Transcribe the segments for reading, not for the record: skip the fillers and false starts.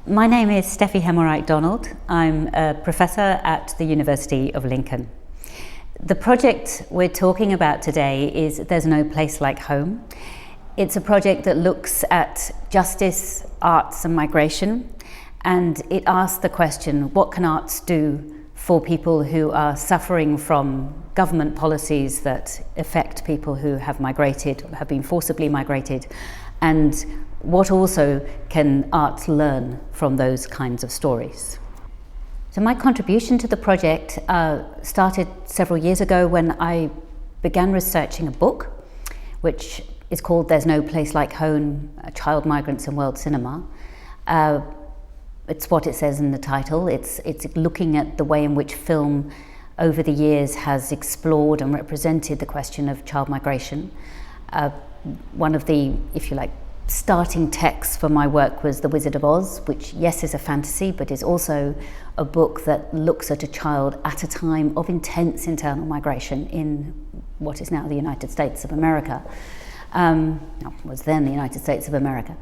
My name is Stephi Donald. I'm a professor at the University of Lincoln. The project we're talking about today is There's No Place Like Home. It's a project that looks at justice, arts and migration, and it asks the question, what can arts do for people who are suffering from government policies that affect people who have migrated, have been forcibly migrated, and what also can arts learn from those kinds of stories? So my contribution to the project started several years ago when I began researching a book which is called There's No Place Like Home, Child Migrants in World Cinema. It's what it says in the title. It's looking at the way in which film over the years has explored and represented the question of child migration. One of the, if you like, starting text for my work was The Wizard of Oz, which yes is a fantasy but is also a book that looks at a child at a time of intense internal migration in what is now the United States of America, was then the United States of America,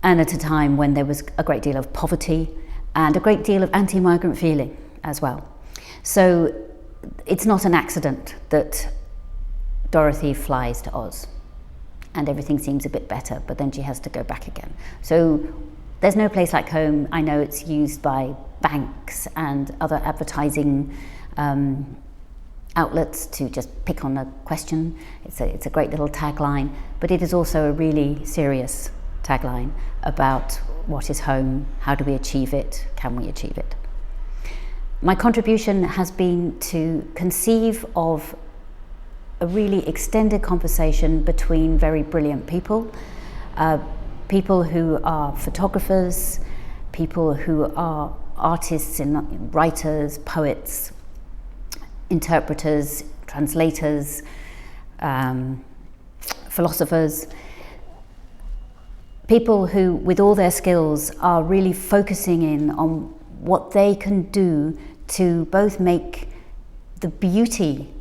and at a time when there was a great deal of poverty and a great deal of anti-migrant feeling as well. So it's not an accident that Dorothy flies to Oz and everything seems a bit better, but then she has to go back again. So There's No Place Like Home. I know it's used by banks and other advertising outlets to just pick on a question. It's a great little tagline, but it is also a really serious tagline about what is home, how do we achieve it, can we achieve it? My contribution has been to conceive of a really extended conversation between very brilliant people, people who are photographers, people who are artists and writers, poets, interpreters, translators, philosophers, people who, with all their skills, are really focusing in on what they can do to both make the beauty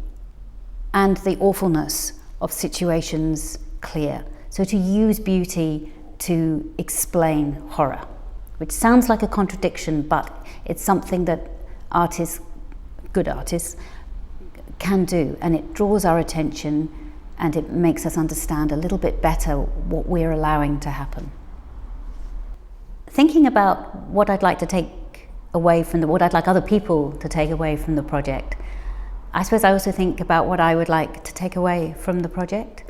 and the awfulness of situations clear. So to use beauty to explain horror, which sounds like a contradiction, but it's something that artists, good artists, can do, and it draws our attention and it makes us understand a little bit better what we're allowing to happen. Thinking about what I'd like to take away from what I'd like other people to take away from the project, I suppose I also think about what I would like to take away from the project.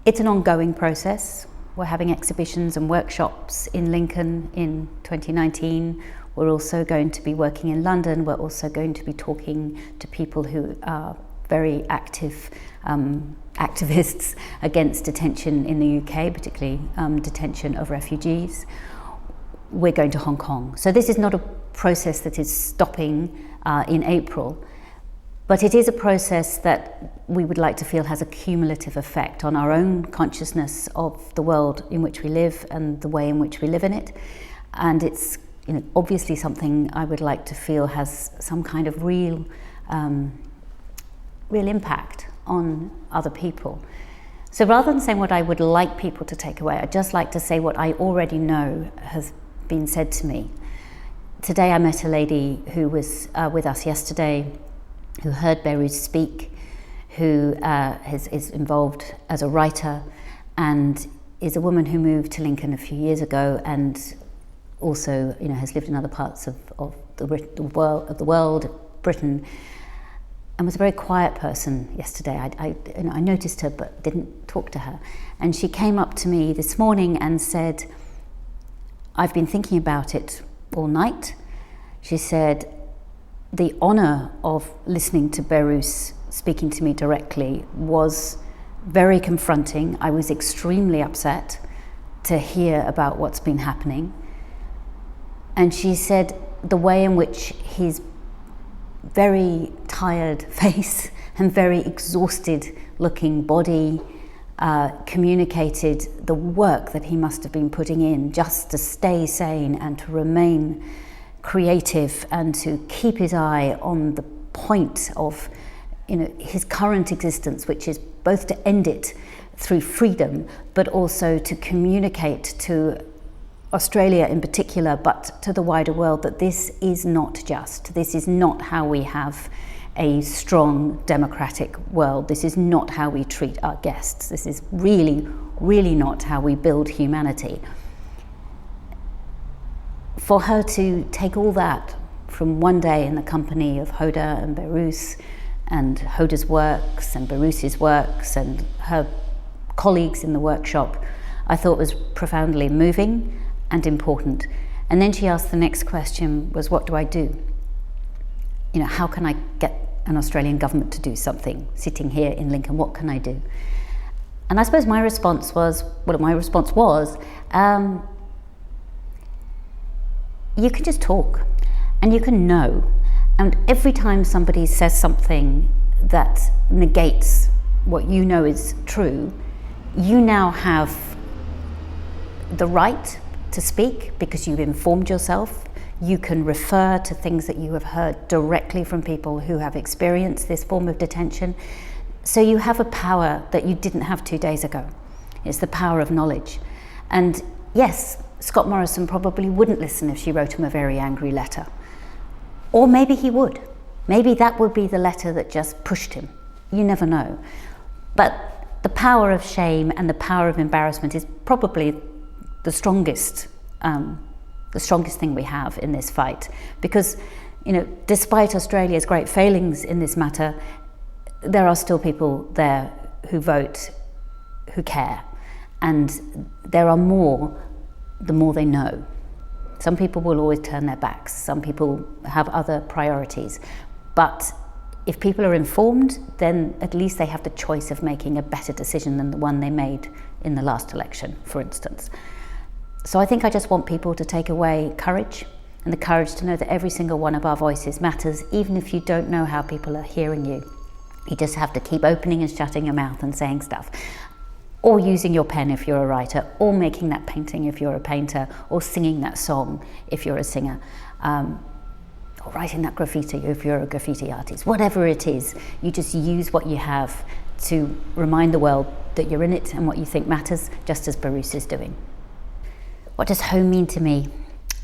It's an ongoing process. We're having exhibitions and workshops in Lincoln in 2019. We're also going to be working in London. We're also going to be talking to people who are very active activists against detention in the UK, particularly detention of refugees. We're going to Hong Kong. So this is not a process that is stopping in April, but it is a process that we would like to feel has a cumulative effect on our own consciousness of the world in which we live and the way in which we live in it. And it's obviously something I would like to feel has some kind of real impact on other people. So rather than saying what I would like people to take away, I'd just like to say what I already know has been said to me. Today I met a lady who was with us yesterday, who heard Behrouz speak, who is involved as a writer and is a woman who moved to Lincoln a few years ago and also has lived in other parts of the world, Britain, and was a very quiet person yesterday. I noticed her but didn't talk to her. And she came up to me this morning and said, I've been thinking about it all night. She said, the honour of listening to Behrouz speaking to me directly was very confronting. I was extremely upset to hear about what's been happening. And she said the way in which his very tired face and very exhausted looking body communicated the work that he must have been putting in just to stay sane and to remain creative and to keep his eye on the point of his current existence, which is both to end it through freedom but also to communicate to Australia in particular, but to the wider world, that this is not just. This is not how we have a strong democratic world. This is not how we treat our guests. This is really, really not how we build humanity. For her to take all that from one day in the company of Hoda and Behrouz, and Hoda's works and Behrouz's works and her colleagues in the workshop, I thought was profoundly moving and important. And then she asked the next question was, what do I do? You know, how can I get an Australian government to do something sitting here in Lincoln? What can I do? And I suppose my response was, you can just talk and you can know. And every time somebody says something that negates what you know is true, you now have the right to speak because you've informed yourself. You can refer to things that you have heard directly from people who have experienced this form of detention. So you have a power that you didn't have 2 days ago. It's the power of knowledge. And yes, Scott Morrison probably wouldn't listen if she wrote him a very angry letter. Or maybe he would. Maybe that would be the letter that just pushed him. You never know. But the power of shame and the power of embarrassment is probably the strongest thing we have in this fight. Because, you know, despite Australia's great failings in this matter, there are still people there who vote, who care. And there are more, the more they know. Some people will always turn their backs. Some people have other priorities. But if people are informed, then at least they have the choice of making a better decision than the one they made in the last election, for instance. So I think I just want people to take away courage, and the courage to know that every single one of our voices matters, even if you don't know how people are hearing you. You just have to keep opening and shutting your mouth and saying stuff. Or using your pen if you're a writer, or making that painting if you're a painter, or singing that song if you're a singer, or writing that graffiti if you're a graffiti artist. Whatever it is, you just use what you have to remind the world that you're in it and what you think matters, just as Behrouz is doing. What does home mean to me?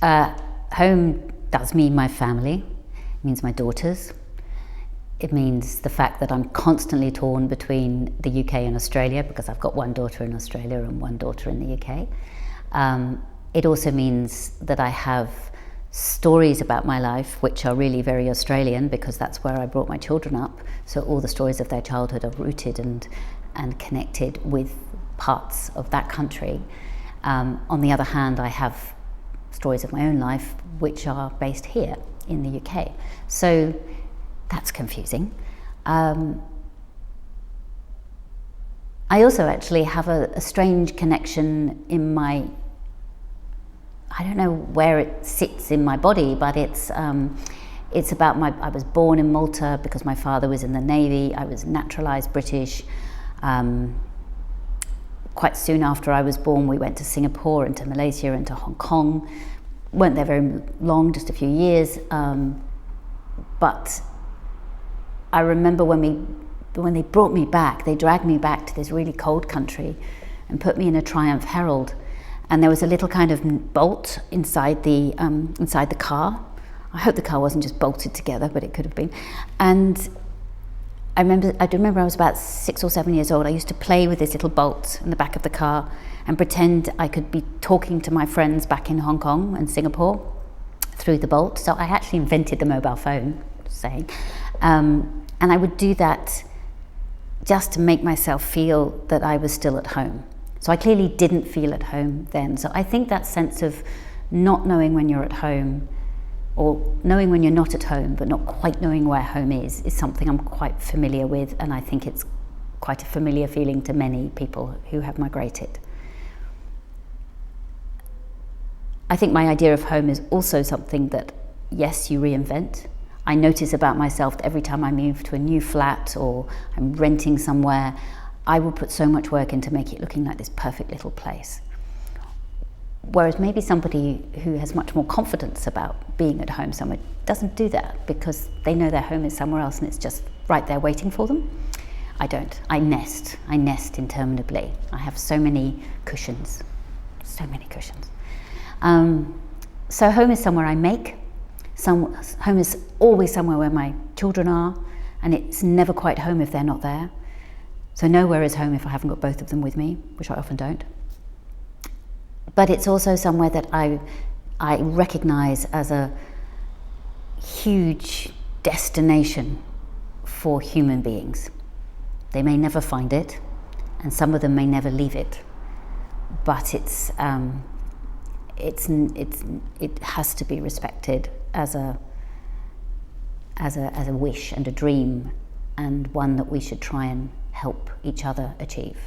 Home does mean my family. It means my daughters. It means the fact that I'm constantly torn between the UK and Australia, because I've got one daughter in Australia and one daughter in the UK. It also means that I have stories about my life which are really very Australian, because that's where I brought my children up. So all the stories of their childhood are rooted and connected with parts of that country. On the other hand, I have stories of my own life which are based here in the UK. So that's confusing. I also actually have a strange connection in my, I don't know where it sits in my body, but it's about I was born in Malta because my father was in the Navy. I was naturalised British. Quite soon after I was born, we went to Singapore and to Malaysia and to Hong Kong. Weren't there very long, just a few years. But I remember when they brought me back, they dragged me back to this really cold country and put me in a Triumph Herald. And there was a little kind of bolt inside the car. I hope the car wasn't just bolted together, but it could have been. And I remember I was about 6 or 7 years old. I used to play with this little bolt in the back of the car and pretend I could be talking to my friends back in Hong Kong and Singapore through the bolt. So I actually invented the mobile phone, just saying. And I would do that just to make myself feel that I was still at home. So I clearly didn't feel at home then. So I think that sense of not knowing when you're at home, or knowing when you're not at home but not quite knowing where home is something I'm quite familiar with, and I think it's quite a familiar feeling to many people who have migrated. I think my idea of home is also something that, yes, you reinvent. I notice about myself that every time I move to a new flat or I'm renting somewhere, I will put so much work into make it looking like this perfect little place. Whereas maybe somebody who has much more confidence about being at home somewhere doesn't do that because they know their home is somewhere else and it's just right there waiting for them. I don't. I nest interminably. I have so many cushions. So home is somewhere I make. Home is always somewhere where my children are, and it's never quite home if they're not there. So nowhere is home if I haven't got both of them with me, which I often don't. But it's also somewhere that I recognise as a huge destination for human beings. They may never find it, and some of them may never leave it, but it has to be respected as a wish and a dream, and one that we should try and help each other achieve.